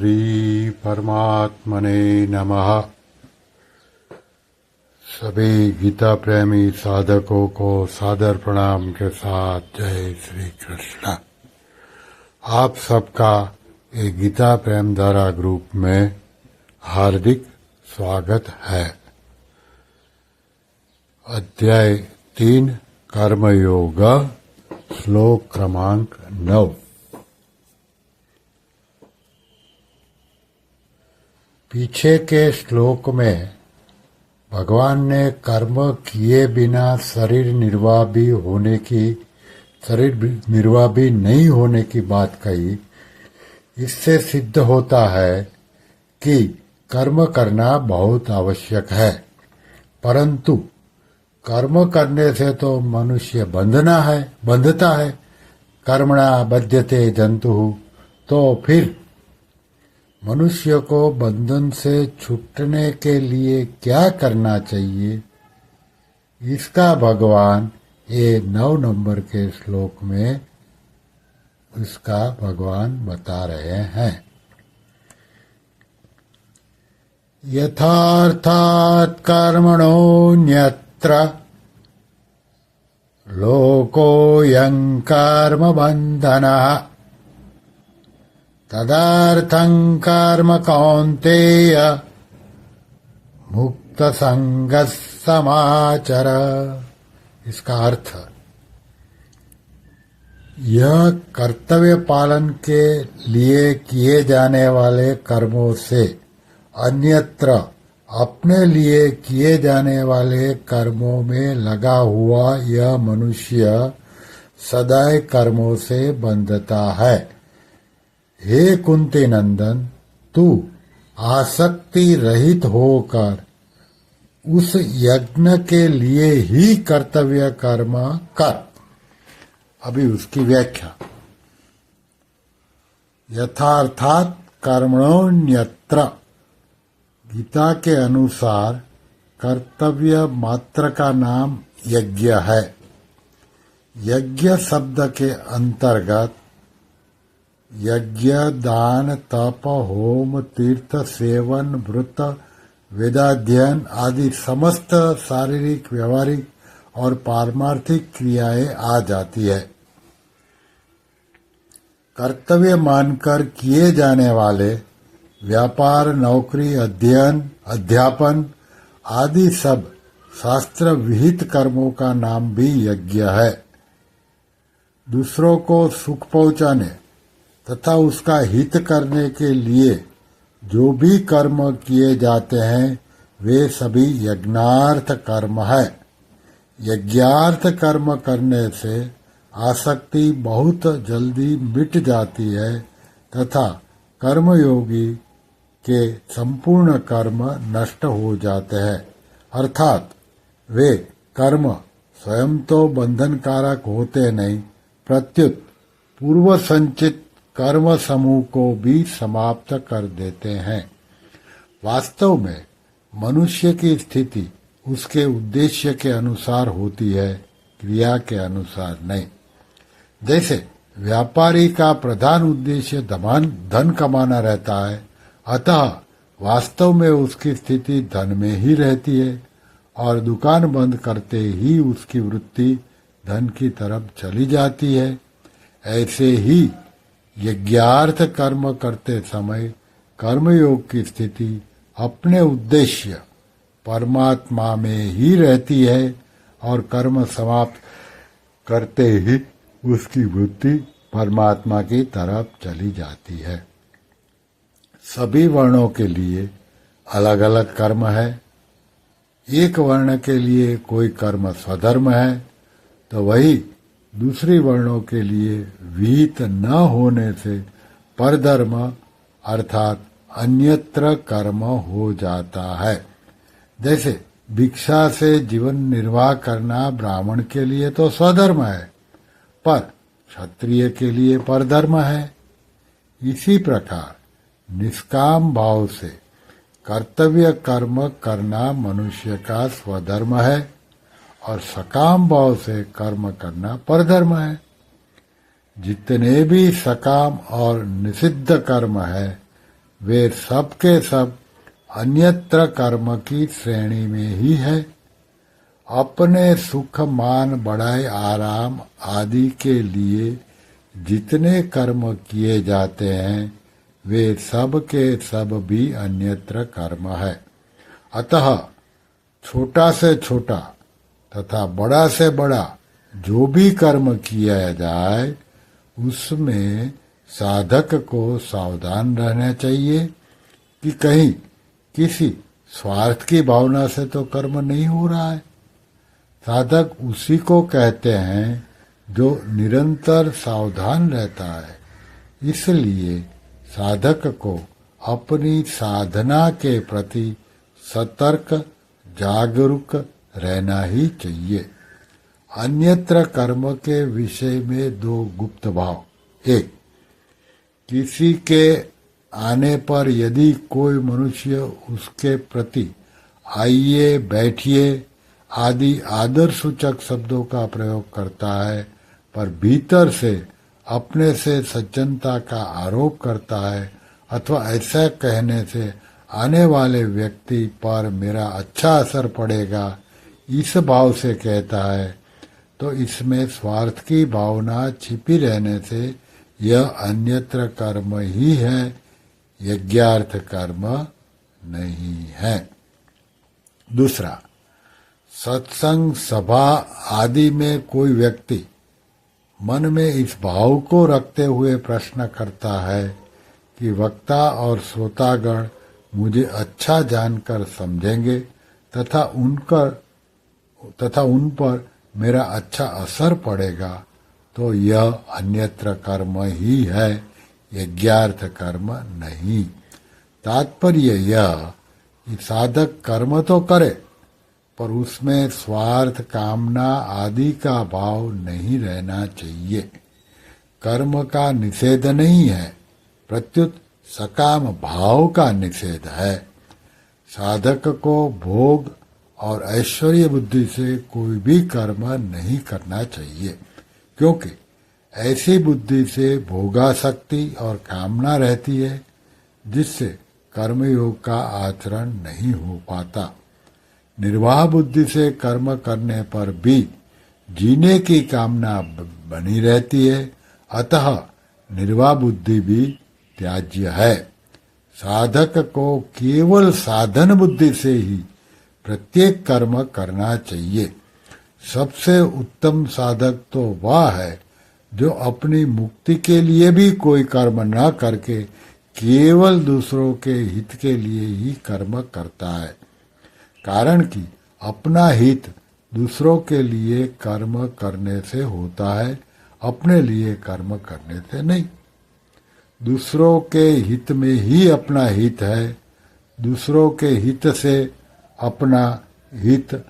श्री परमात्मने नमः। सभी गीता प्रेमी साधकों को सादर प्रणाम के साथ जय श्री कृष्ण। आप सबका एक गीता प्रेम धारा ग्रुप में हार्दिक स्वागत है। अध्याय 3 कर्मयोग, श्लोक क्रमांक 9। पीछे के श्लोक में भगवान ने कर्म किए बिना शरीर निर्वाह भी नहीं होने की बात कही। इससे सिद्ध होता है कि कर्म करना बहुत आवश्यक है, परंतु कर्म करने से तो मनुष्य बंधता है। कर्मणा बध्यते जंतु। तो फिर मनुष्य को बंधन से छूटने के लिए क्या करना चाहिए, इसका भगवान ये 9 नंबर के श्लोक में इसका भगवान बता रहे हैं। यथार्थात् कर्मणोऽन्यत्र लोकोऽयं कर्म बन्धनः तदर्थं कर्म कौन्तेय मुक्त संगः समाचर। इसका अर्थ, यह कर्तव्य पालन के लिए किए जाने वाले कर्मों से अन्यत्र अपने लिए किए जाने वाले कर्मों में लगा हुआ यह मनुष्य सदैव कर्मों से बंधता है। हे कुंती नंदन, तू आसक्ति रहित होकर उस यज्ञ के लिए ही कर्तव्य कर्म कर। अभी उसकी व्याख्या। यथार्थात् कर्मणोऽन्यत्र, गीता के अनुसार कर्तव्य मात्र का नाम यज्ञ है। यज्ञ शब्द के अंतर्गत यज्ञ, दान, तप, होम, तीर्थ, सेवन, व्रत, वेदाध्ययन आदि समस्त शारीरिक, व्यवहारिक और पारमार्थिक क्रियाएं आ जाती है। कर्तव्य मानकर किए जाने वाले व्यापार, नौकरी, अध्ययन, अध्यापन आदि सब शास्त्र विहित कर्मों का नाम भी यज्ञ है। दूसरों को सुख पहुंचाने तथा उसका हित करने के लिए जो भी कर्म किए जाते हैं वे सभी यज्ञार्थ कर्म है। यज्ञार्थ कर्म करने से आसक्ति बहुत जल्दी मिट जाती है तथा कर्मयोगी के संपूर्ण कर्म नष्ट हो जाते हैं, अर्थात वे कर्म स्वयं तो बंधनकारक होते नहीं, प्रत्युत पूर्व संचित कर्म समूह को भी समाप्त कर देते हैं। वास्तव में मनुष्य की स्थिति उसके उद्देश्य के अनुसार होती है, क्रिया के अनुसार नहीं। जैसे व्यापारी का प्रधान उद्देश्य धन कमाना रहता है, अतः वास्तव में उसकी स्थिति धन में ही रहती है और दुकान बंद करते ही उसकी वृत्ति धन की तरफ चली जाती है। ऐसे ही यज्ञार्थ कर्म करते समय कर्मयोग की स्थिति अपने उद्देश्य परमात्मा में ही रहती है और कर्म समाप्त करते ही उसकी वृत्ति परमात्मा की तरफ चली जाती है। सभी वर्णों के लिए अलग अलग कर्म है। एक वर्ण के लिए कोई कर्म स्वधर्म है तो वही दूसरी वर्णों के लिए विहित न होने से परधर्म अर्थात अन्यत्र कर्म हो जाता है। जैसे भिक्षा से जीवन निर्वाह करना ब्राह्मण के लिए तो स्वधर्म है, पर क्षत्रिय के लिए परधर्म है। इसी प्रकार निष्काम भाव से कर्तव्य कर्म करना मनुष्य का स्वधर्म है और सकाम भाव से कर्म करना परधर्म है। जितने भी सकाम और निषिद्ध कर्म है वे सब के सब अन्यत्र कर्म की श्रेणी में ही है। अपने सुख मान बढ़ाई आराम आदि के लिए जितने कर्म किए जाते हैं वे सब के सब भी अन्यत्र कर्म है। अतः छोटा से छोटा तथा बड़ा से बड़ा जो भी कर्म किया जाए उसमें साधक को सावधान रहना चाहिए कि कहीं किसी स्वार्थ की भावना से तो कर्म नहीं हो रहा है। साधक उसी को कहते हैं जो निरंतर सावधान रहता है। इसलिए साधक को अपनी साधना के प्रति सतर्क जागरूक रहना ही चाहिए। अन्यत्र कर्म के विषय में दो गुप्त भाव। एक, किसी के आने पर यदि कोई मनुष्य उसके प्रति आइए बैठिए आदि आदर सूचक शब्दों का प्रयोग करता है पर भीतर से अपने से सज्जनता का आरोप करता है अथवा ऐसा कहने से आने वाले व्यक्ति पर मेरा अच्छा असर पड़ेगा इस भाव से कहता है तो इसमें स्वार्थ की भावना छिपी रहने से यह अन्यत्र कर्म ही है, यज्ञार्थ कर्म नहीं है। दूसरा, सत्संग सभा आदि में कोई व्यक्ति मन में इस भाव को रखते हुए प्रश्न करता है कि वक्ता और श्रोतागण मुझे अच्छा जानकर समझेंगे तथा उन पर मेरा अच्छा असर पड़ेगा तो यह अन्यत्र कर्म ही है, यज्ञार्थ कर्म नहीं। तात्पर्य यह कि साधक कर्म तो करे पर उसमें स्वार्थ कामना आदि का भाव नहीं रहना चाहिए। कर्म का निषेध नहीं है, प्रत्युत सकाम भाव का निषेध है। साधक को भोग और ऐश्वर्य बुद्धि से कोई भी कर्म नहीं करना चाहिए, क्योंकि ऐसी बुद्धि से भोगासक्ति और कामना रहती है जिससे कर्मयोग का आचरण नहीं हो पाता। निर्वाह बुद्धि से कर्म करने पर भी जीने की कामना बनी रहती है, अतः निर्वाह बुद्धि भी त्याज्य है। साधक को केवल साधन बुद्धि से ही प्रत्येक कर्म करना चाहिए। सबसे उत्तम साधक तो वह है जो अपनी मुक्ति के लिए भी कोई कर्म न करके केवल दूसरों के हित के लिए ही कर्म करता है। कारण कि अपना हित दूसरों के लिए कर्म करने से होता है, अपने लिए कर्म करने से नहीं। दूसरों के हित में ही अपना हित है, दूसरों के हित से अपना हित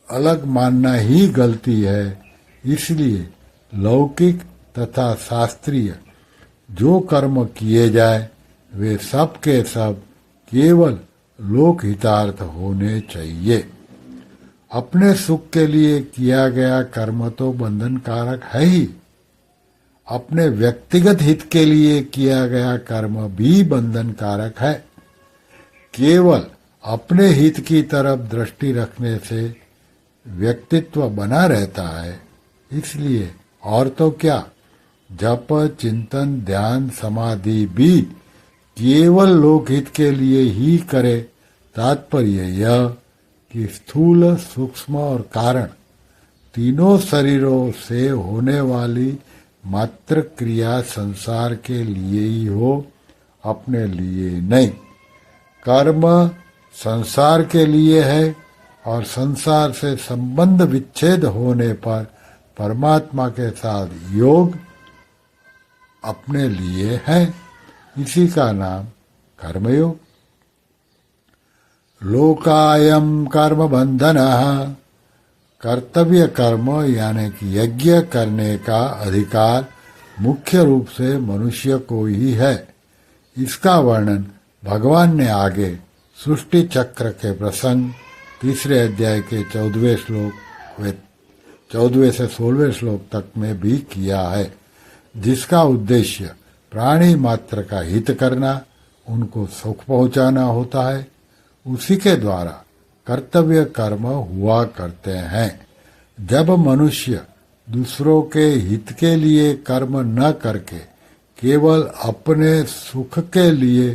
अलग मानना ही गलती है। इसलिए लौकिक तथा शास्त्रीय जो कर्म किए जाए वे सब के सब केवल लोक हितार्थ होने चाहिए। अपने सुख के लिए किया गया कर्म तो बंधनकारक है ही, अपने व्यक्तिगत हित के लिए किया गया कर्म भी बंधनकारक है। केवल अपने हित की तरफ दृष्टि रखने से व्यक्तित्व बना रहता है। इसलिए और तो क्या, जप चिंतन ध्यान समाधि भी केवल लोकहित के लिए ही करे। तात्पर्य यह कि स्थूल सूक्ष्म और कारण तीनों शरीरों से होने वाली मात्र क्रिया संसार के लिए ही हो, अपने लिए नहीं। कर्म संसार के लिए है और संसार से संबंध विच्छेद होने पर परमात्मा के साथ योग अपने लिए है। इसी का नाम कर्मयोग। लोकायम कर्म बंधनः, कर्तव्य कर्म यानी कि यज्ञ करने का अधिकार मुख्य रूप से मनुष्य को ही है। इसका वर्णन भगवान ने आगे सृष्टि चक्र के प्रसंग 3 अध्याय के 14वें से 16वें श्लोक तक में भी किया है, जिसका उद्देश्य प्राणी मात्र का हित करना, उनको सुख पहुंचाना होता है। उसी के द्वारा कर्तव्य कर्म हुआ करते हैं। जब मनुष्य दूसरों के हित के लिए कर्म न करके केवल अपने सुख के लिए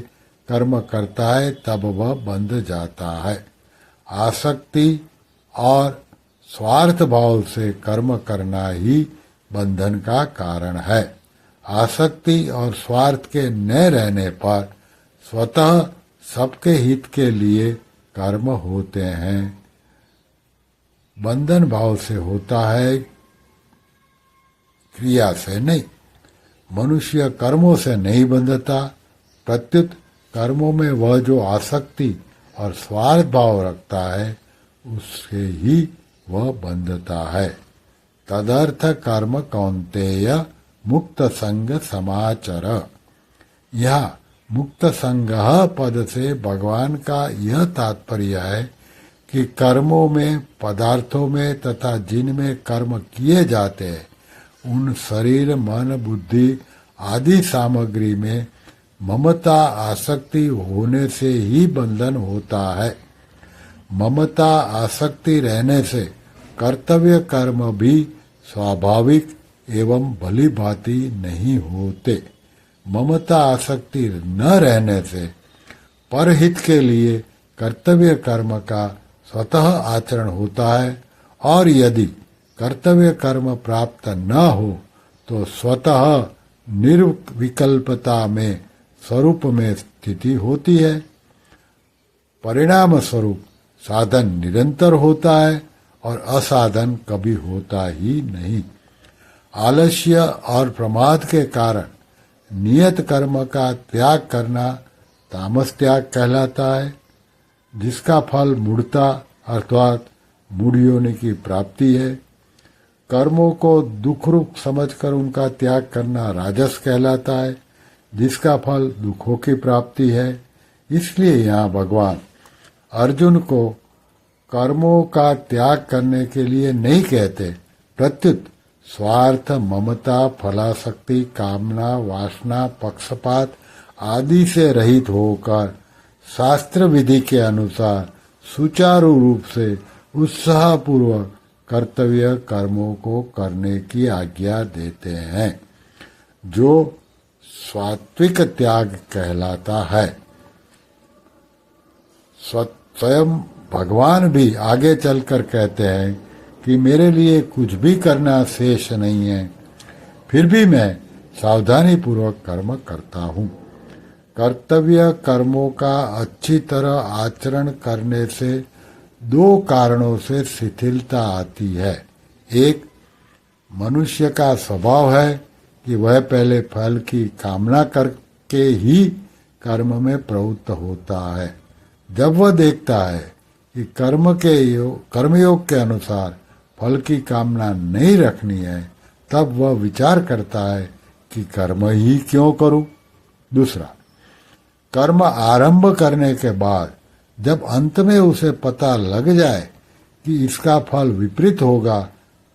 कर्म करता है, तब वह बंध जाता है। आसक्ति और स्वार्थ भाव से कर्म करना ही बंधन का कारण है। आसक्ति और स्वार्थ के न रहने पर स्वतः सबके हित के लिए कर्म होते हैं। बंधन भाव से होता है, क्रिया से नहीं। मनुष्य कर्मों से नहीं बंधता, प्रत्युत कर्मों में वह जो आसक्ति और स्वार्थ भाव रखता है, उससे ही वह बंधता है। तदर्थ कर्म कौन्तेय मुक्त संग समाचर। यह मुक्त संग पद से भगवान का यह तात्पर्य है कि कर्मों में, पदार्थों में तथा जिनमें कर्म किए जाते हैं, उन शरीर, मन, बुद्धि आदि सामग्री में ममता आसक्ति होने से ही बंधन होता है। ममता आसक्ति रहने से कर्तव्य कर्म भी स्वाभाविक एवं भली भांति नहीं होते। ममता आसक्ति न रहने से परहित के लिए कर्तव्य कर्म का स्वतः आचरण होता है, और यदि कर्तव्य कर्म प्राप्त न हो तो स्वतः निर्विकल्पता में स्वरूप में स्थिति होती है। परिणाम स्वरूप साधन निरंतर होता है और असाधन कभी होता ही नहीं। आलस्य और प्रमाद के कारण नियत कर्म का त्याग करना तामस त्याग कहलाता है, जिसका फल मूढ़ता अर्थात मूढ़ योनि की प्राप्ति है। कर्मों को दुख रूप समझकर उनका त्याग करना राजस कहलाता है, जिसका फल दुखों की प्राप्ति है। इसलिए यहाँ भगवान अर्जुन को कर्मों का त्याग करने के लिए नहीं कहते, प्रत्युत स्वार्थ, ममता, फलासक्ति, कामना, वासना, पक्षपात आदि से रहित होकर शास्त्र विधि के अनुसार सुचारू रूप से उत्साहपूर्वक कर्तव्य कर्मों को करने की आज्ञा देते हैं, जो सात्विक त्याग कहलाता है। स्वयं भगवान भी आगे चलकर कहते हैं कि मेरे लिए कुछ भी करना शेष नहीं है, फिर भी मैं सावधानी पूर्वक कर्म करता हूँ। कर्तव्य कर्मों का अच्छी तरह आचरण करने से दो कारणों से शिथिलता आती है। एक, मनुष्य का स्वभाव है कि वह पहले फल की कामना करके ही कर्म में प्रवृत्त होता है। जब वह देखता है कि कर्मयोग के अनुसार फल की कामना नहीं रखनी है, तब वह विचार करता है कि कर्म ही क्यों करूं। दूसरा, कर्म आरंभ करने के बाद जब अंत में उसे पता लग जाए कि इसका फल विपरीत होगा,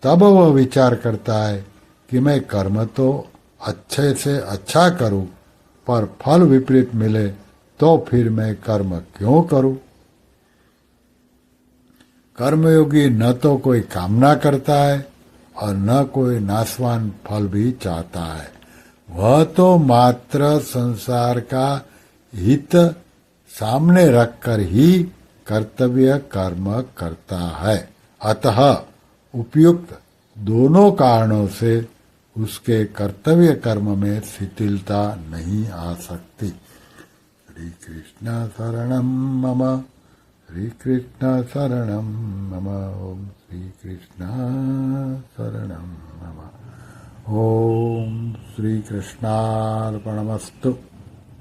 तब वह विचार करता है कि मैं कर्म तो अच्छे से अच्छा करूं, पर फल विपरीत मिले तो फिर मैं कर्म क्यों करूं। कर्मयोगी न तो कोई कामना करता है और न कोई नाशवान फल भी चाहता है। वह तो मात्र संसार का हित सामने रखकर ही कर्तव्य कर्म करता है। अतः उपयुक्त दोनों कारणों से उसके कर्तव्य कर्म में शिथिलता नहीं आ सकती। श्री कृष्ण शरणं मम, श्री कृष्ण शरणं मम, ओम श्री कृष्ण शरणं मम। ओम श्री कृष्णार्पणमस्तु।